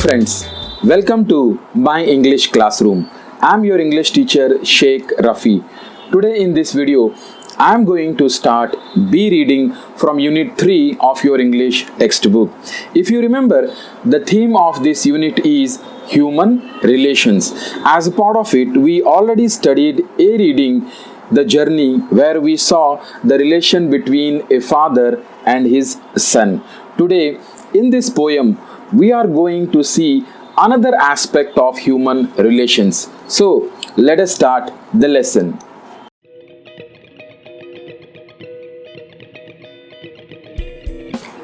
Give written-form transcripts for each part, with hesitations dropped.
friends, welcome to my English classroom. I'm your English teacher Sheikh Rafi. Today in this video, I'm going to start B reading from Unit 3 of your English textbook. If you remember, the theme of this unit is human relations. As a part of it, we already studied A reading, the journey, where we saw the relation between a father and his son. Today, in this poem, we are going to see another aspect of human relations. So, let us start the lesson.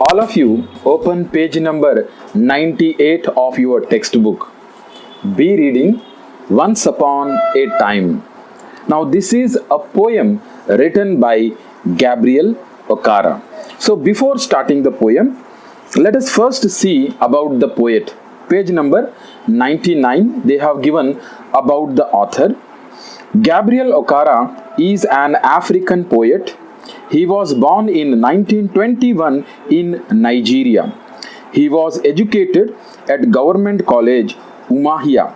All of you open page number 98 of your textbook. Be reading Once Upon a Time. Now, this is a poem written by Gabriel Okara. So, before starting the poem, let us first see about the poet. Page number 99, they have given about the author. Gabriel Okara is an African poet. He was born in 1921 in Nigeria. He was educated at Government College, Umuahia.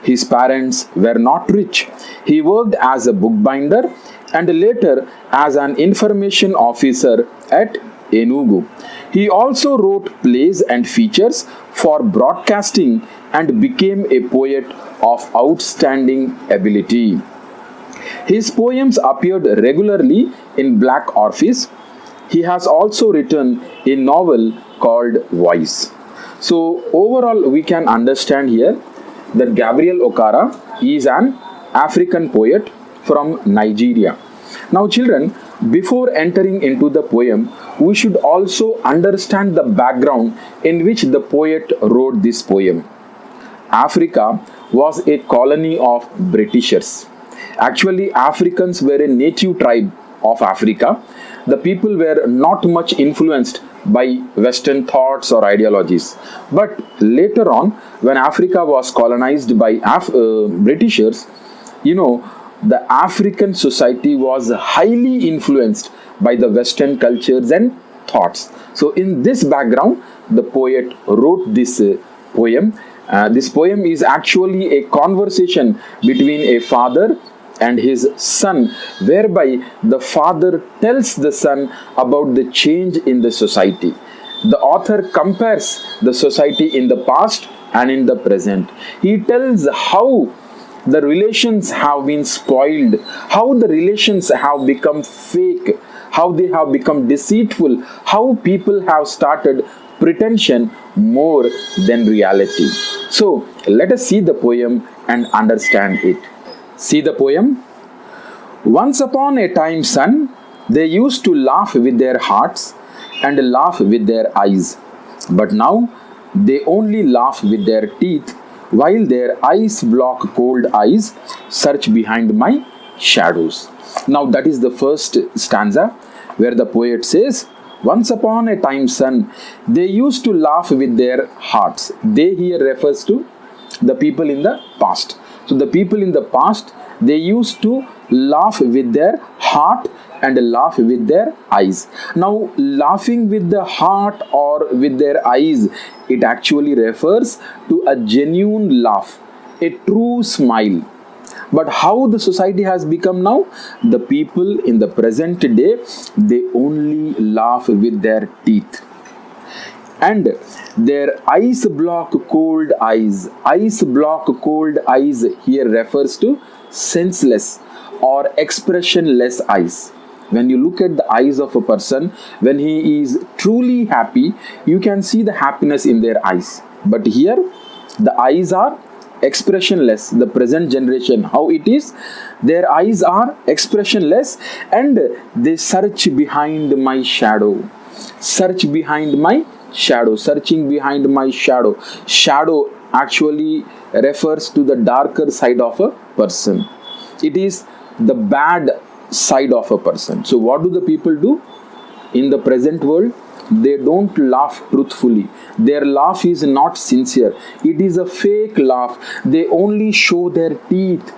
His parents were not rich. He worked as a bookbinder and later as an information officer at Enugu. He also wrote plays and features for broadcasting and became a poet of outstanding ability. His poems appeared regularly in Black Orpheus. He has also written a novel called Voice. So overall we can understand here that Gabriel Okara is an African poet from Nigeria. Now children, before entering into the poem, we should also understand the background in which the poet wrote this poem. Africa was a colony of Britishers. Actually, Africans were a native tribe of Africa. The people were not much influenced by Western thoughts or ideologies. But later on, when Africa was colonized by Britishers, the African society was highly influenced by the Western cultures and thoughts. So in this background, the poet wrote this poem. This poem is actually a conversation between a father and his son, whereby the father tells the son about the change in the society. The author compares the society in the past and in the present. He tells how the relations have been spoiled, how the relations have become fake, how they have become deceitful, how people have started pretension more than reality. So, let us see the poem and understand it. See the poem. Once upon a time, son, they used to laugh with their hearts and laugh with their eyes. But now, they only laugh with their teeth, while their eyes block cold eyes, search behind my shadows. Now that is the first stanza where the poet says, once upon a time, son, they used to laugh with their hearts. They here refers to the people in the past. So the people in the past, they used to laugh with their heart and laugh with their eyes. Now, laughing with the heart or with their eyes, it actually refers to a genuine laugh, a true smile. But how the society has become now? The people in the present day, they only laugh with their teeth. And their eyes block cold eyes. Eyes block cold eyes here refers to senseless or expressionless eyes. When you look at the eyes of a person, when he is truly happy, you can see the happiness in their eyes. But here, the eyes are expressionless. The present generation, how it is, their eyes are expressionless and they search behind my shadow. Search behind my shadow. Searching behind my shadow. Shadow actually refers to the darker side of a person. It is the bad side of a person. So what do the people do in the present world? They don't laugh truthfully. Their laugh is not sincere. It is a fake laugh. They only show their teeth,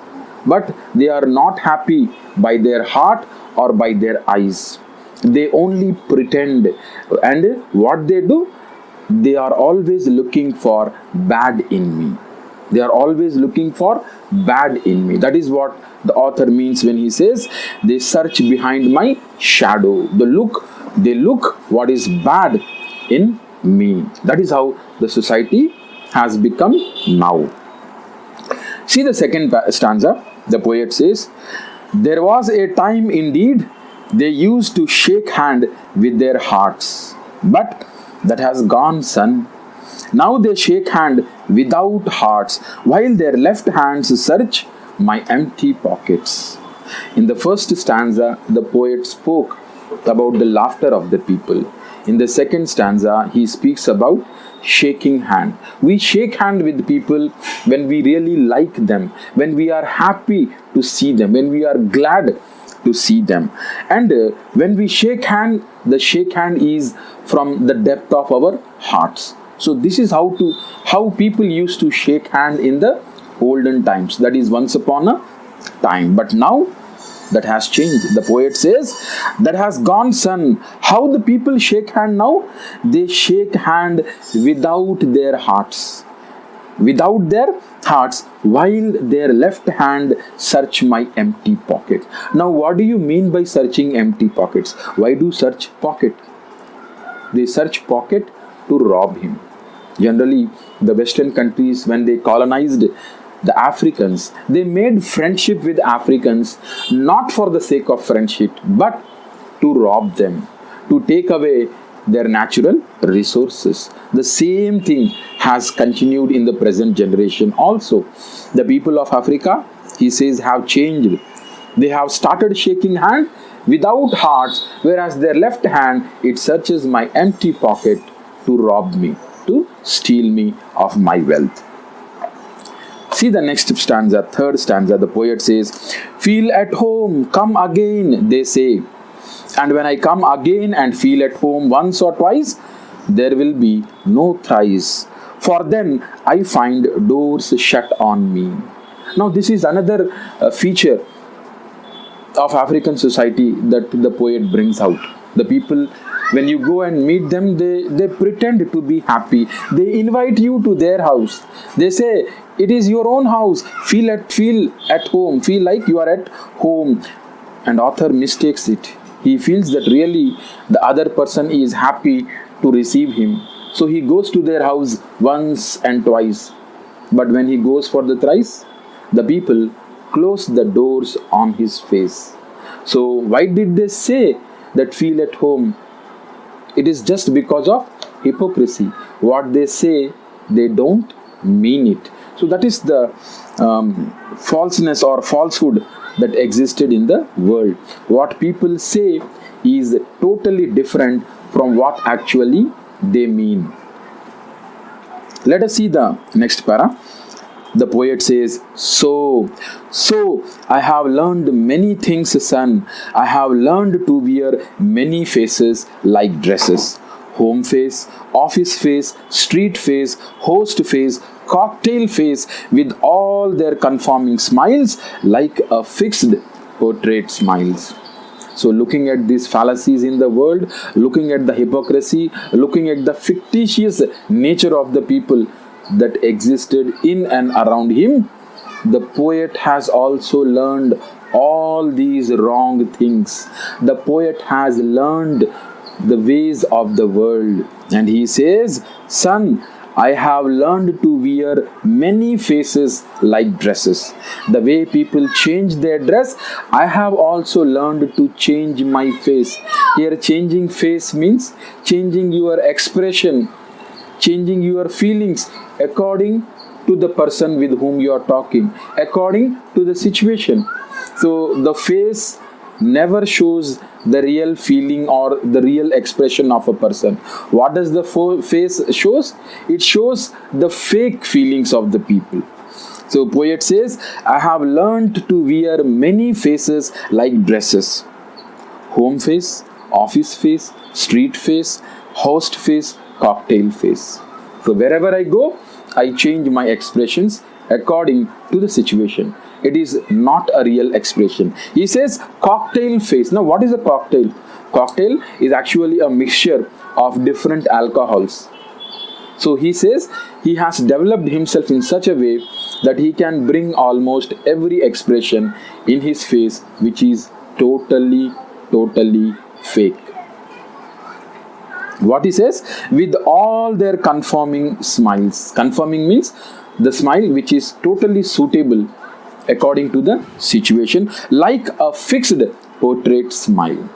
but they are not happy by their heart or by their eyes. They only pretend. And what they do? they are always looking for bad in me. They are always looking for bad in me. That is what the author means when he says they search behind my shadow. They look what is bad in me. That is how the society has become now. See the second stanza. The poet says, there was a time indeed they used to shake hand with their hearts, but that has gone, son. Now they shake hand without hearts, while their left hands search my empty pockets. In the first stanza, the poet spoke about the laughter of the people. In the second stanza, he speaks about shaking hand. We shake hand with people when we really like them, when we are happy to see them, when we are glad to see them. And when we shake hand, the shake hand is from the depth of our hearts. So this is how people used to shake hand in the olden times. That is once upon a time. But now that has changed. The poet says, that has gone, son. How the people shake hand now? They shake hand without their hearts. Without their hearts, while their left hand search my empty pocket. Now what do you mean by searching empty pockets? Why do search pocket? They search pocket to rob him. Generally, the Western countries, when they colonized the Africans, they made friendship with Africans not for the sake of friendship, but to rob them, to take away their natural resources. The same thing has continued in the present generation also. The people of Africa, he says, have changed. They have started shaking hand without hearts, whereas their left hand, it searches my empty pocket to rob me, to steal me of my wealth. See the next stanza, third stanza. The poet says, feel at home, come again, they say. And when I come again and feel at home once or twice, there will be no thrice. For then I find doors shut on me. Now this is another feature of African society that the poet brings out. The people, when you go and meet them, they pretend to be happy. They invite you to their house. They say, it is your own house. Feel at home. Feel like you are at home. And author mistakes it. He feels that really the other person is happy to receive him. So he goes to their house once and twice. But when he goes for the thrice, the people close the doors on his face. So why did they say that feel at home? It is just because of hypocrisy. What they say, they don't mean it. So that is the falseness or falsehood that existed in the world. What people say is totally different from what actually they mean. Let us see the next para. The poet says, so I have learned many things, son. I have learned to wear many faces like dresses. Home face, office face, street face, host face, cocktail face, with all their conforming smiles like a fixed portrait smiles. So looking at these fallacies in the world, looking at the hypocrisy, looking at the fictitious nature of the people that existed in and around him, the poet has also learned all these wrong things. The poet has learned the ways of the world. And he says, son, I have learned to wear many faces like dresses. The way people change their dress, I have also learned to change my face. Here changing face means changing your expression, changing your feelings according to the person with whom you are talking, according to the situation. So the face never shows the real feeling or the real expression of a person. What does the face shows? It shows the fake feelings of the people. So poet says, I have learned to wear many faces like dresses. Home face, office face, street face, host face, cocktail face. So wherever I go, I change my expressions according to the situation. It is not a real expression. He says cocktail face. Now what is a cocktail? Cocktail is actually a mixture of different alcohols. So he says he has developed himself in such a way that he can bring almost every expression in his face which is totally fake. What he says, with all their conforming smiles. Conforming means the smile which is totally suitable according to the situation, like a fixed portrait smile.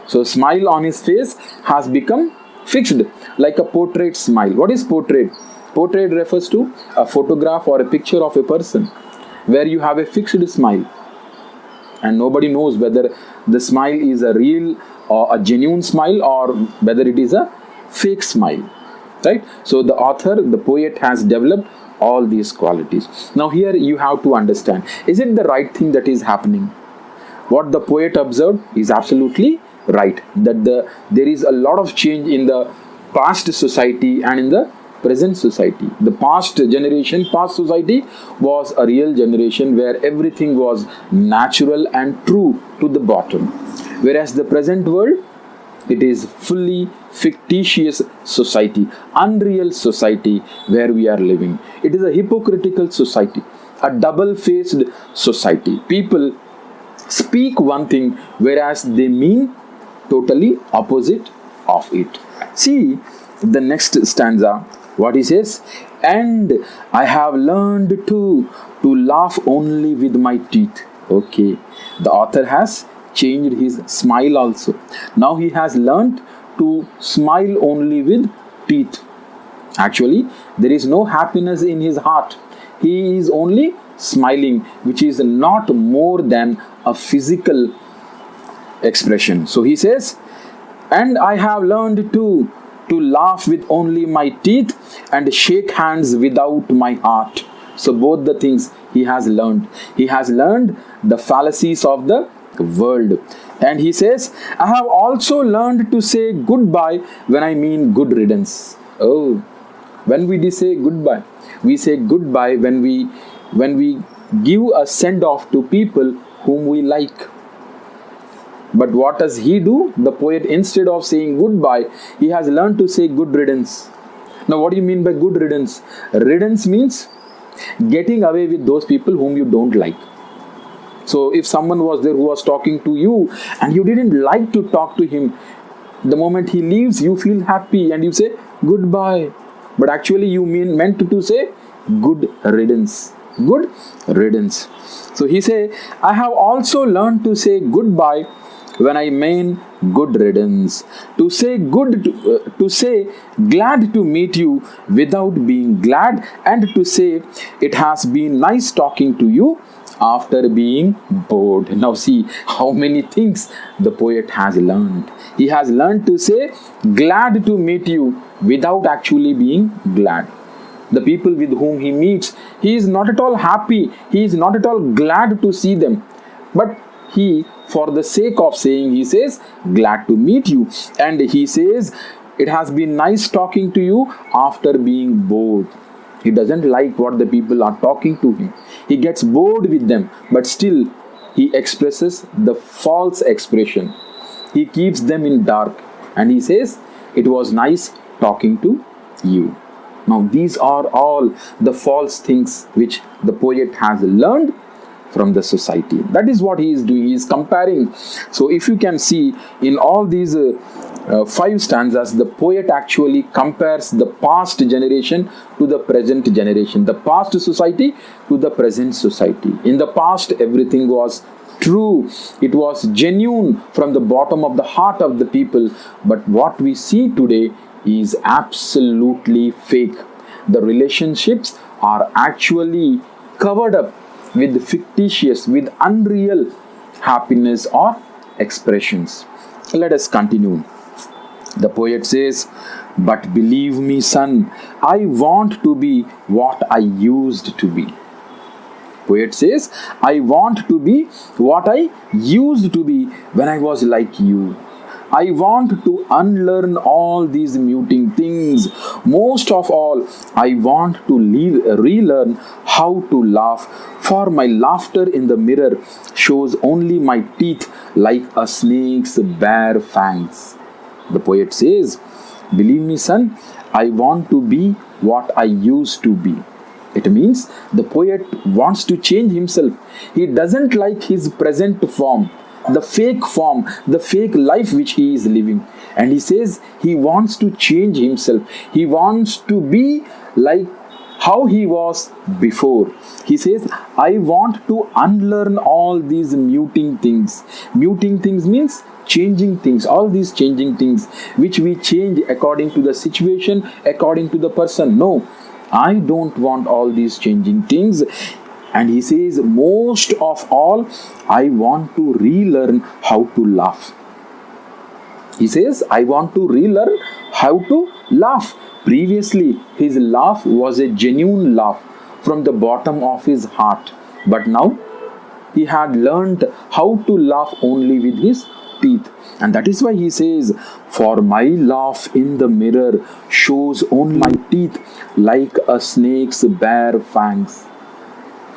So smile on his face has become fixed, like a portrait smile. What is portrait? Portrait refers to a photograph or a picture of a person where you have a fixed smile, and nobody knows whether the smile is a real or a genuine smile or whether it is a fake smile, right? So the author, the poet, has developed all these qualities. Now here you have to understand, is it the right thing that is happening? What the poet observed is absolutely right, that there is a lot of change in the past society and in the present society. The past society was a real generation where everything was natural and true to the bottom, whereas the present world, it is fully fictitious society, unreal society where we are living. It is a hypocritical society, a double-faced society. People speak one thing whereas they mean totally opposite of it. See the next stanza, what he says, and I have learned to laugh only with my teeth. Okay, the author has changed his smile also. Now he has learned to smile only with teeth. Actually, there is no happiness in his heart. He is only smiling, which is not more than a physical expression. So he says, and I have learned to laugh with only my teeth and shake hands without my heart. So both the things he has learned. He has learned the fallacies of the world. And he says, I have also learned to say goodbye when I mean good riddance. Oh, when we say goodbye, we say goodbye when we give a send off to people whom we like. But what does he do? The poet, instead of saying goodbye, he has learned to say good riddance. Now, what do you mean by good riddance? Riddance means getting away with those people whom you don't like. So, if someone was there who was talking to you and you didn't like to talk to him, the moment he leaves, you feel happy and you say goodbye. But actually, you meant to say good riddance. Good riddance. So he say, I have also learned to say goodbye when I mean good riddance. To say to say glad to meet you without being glad, and to say it has been nice talking to you after being bored. Now see how many things the poet has learned. He has learned to say glad to meet you without actually being glad. The people with whom he meets, he is not at all happy, he is not at all glad to see them, but he, for the sake of saying, he says glad to meet you, and he says it has been nice talking to you after being bored. He doesn't like what the people are talking to him, he gets bored with them, but still he expresses the false expression. He keeps them in dark and he says it was nice talking to you. Now these are all the false things which the poet has learned from the society. That is what he is doing. He is comparing. So if you can see in all these 5 stanzas, the poet actually compares the past generation to the present generation, the past society to the present society. In the past, everything was true, it was genuine from the bottom of the heart of the people, but what we see today is absolutely fake. The relationships are actually covered up with fictitious, with unreal happiness or expressions. Let us continue. The poet says, but believe me, son, I want to be what I used to be. Poet says, I want to be what I used to be when I was like you. I want to unlearn all these muting things. Most of all, I want to relearn how to laugh, for my laughter in the mirror shows only my teeth like a snake's bare fangs. The poet says, believe me, son, I want to be what I used to be. It means the poet wants to change himself. He doesn't like his present form, the fake life which he is living. And he says he wants to change himself. He wants to be like how he was before. He says, I want to unlearn all these muting things. Muting things means changing things, all these changing things which we change according to the situation, according to the person. No, I don't want all these changing things. And he says, most of all, I want to relearn how to laugh. He says, I want to relearn how to laugh. Previously, his laugh was a genuine laugh from the bottom of his heart. But now, he had learned how to laugh only with his teeth. And that is why he says, for my laugh in the mirror shows only my teeth like a snake's bare fangs.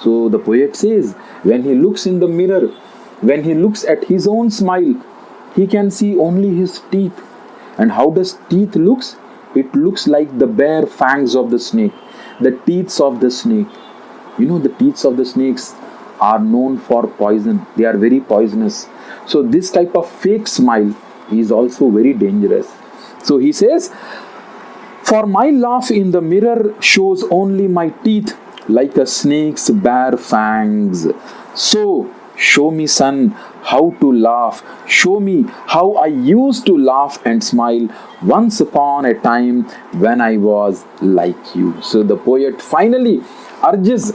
So the poet says, when he looks in the mirror, when he looks at his own smile, he can see only his teeth. And how does teeth looks? It looks like the bare fangs of the snake, the teeth of the snake. You know, the teeth of the snakes are known for poison. They are very poisonous. So this type of fake smile is also very dangerous. So he says, for my laugh in the mirror shows only my teeth like a snake's bare fangs. So show me, son, how to laugh. Show me how I used to laugh and smile once upon a time when I was like you. So the poet finally urges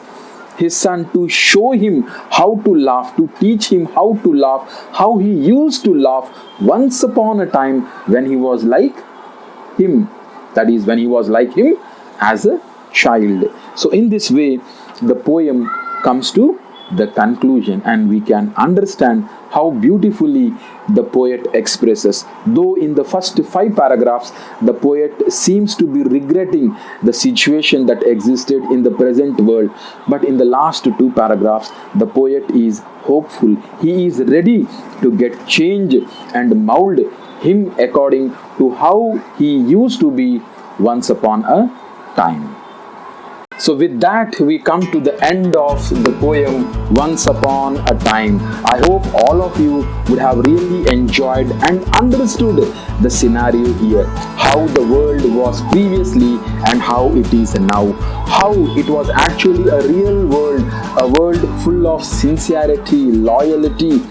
his son to show him how to laugh, to teach him how to laugh, how he used to laugh once upon a time when he was like him. That is, when he was like him as a child. So in this way, the poem comes to the conclusion, and we can understand how beautifully the poet expresses. Though in the first 5 paragraphs, the poet seems to be regretting the situation that existed in the present world, but in the last 2 paragraphs, the poet is hopeful. He is ready to get change and mold him according to how he used to be once upon a time. So with that, we come to the end of the poem Once Upon a Time. I hope all of you would have really enjoyed and understood the scenario here. How the world was previously and how it is now. How it was actually a real world, a world full of sincerity, loyalty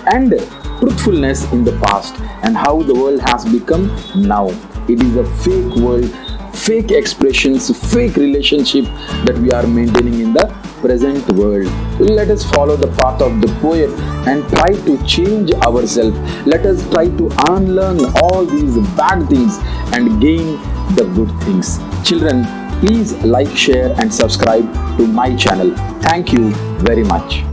and truthfulness in the past, and how the world has become now. It is a fake world, fake expressions, fake relationship that we are maintaining in the present world. Let us follow the path of the poet and try to change ourselves. Let us try to unlearn all these bad things and gain the good things. Children, please like, share and subscribe to my channel. Thank you very much.